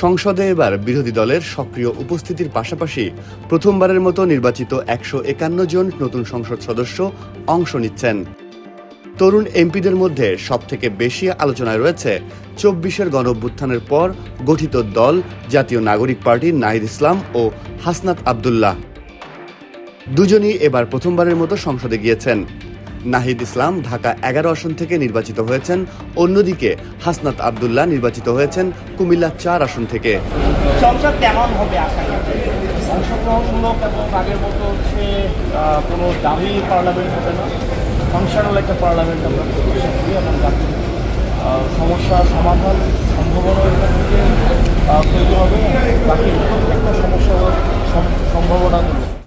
সংসদে এবার বিরোধী দলের সক্রিয় উপস্থিতির পাশাপাশি প্রথমবারের মতো নির্বাচিত 151 জন নতুন সংসদ সদস্য অংশ নিচ্ছেন। তরুণ এমপিদের মধ্যে সবথেকে বেশি আলোচনায় রয়েছে 24-এর গণঅভ্যুত্থানের পর গঠিত দল জাতীয় নাগরিক পার্টির নাহিদ ইসলাম ও হাসনাত আব্দুল্লাহ। দুজনই এবার প্রথমবারের মতো সংসদে গিয়েছেন। নাহিদ ইসলাম ঢাকা 11 আসন থেকে নির্বাচিত হয়েছেন, অন্যদিকে হাসনাত আব্দুল্লাহ নির্বাচিত হয়েছেন কুমিল্লা 4 আসন থেকে। সংসদ কেমন হবে আশা করি? অংশগ্রহণমূলক এবং আগের মতো কোনো দামি পার্লামেন্ট হবে না, ফাংশনাল একটা পার্লামেন্ট আমরা প্রত্যাশা করি এবং জাতির সমস্যার সমাধান সম্ভাবনা এখান থেকে তৈরি হবে, বাকি প্রত্যেকটা সমস্যার সম্ভাবনাগুলো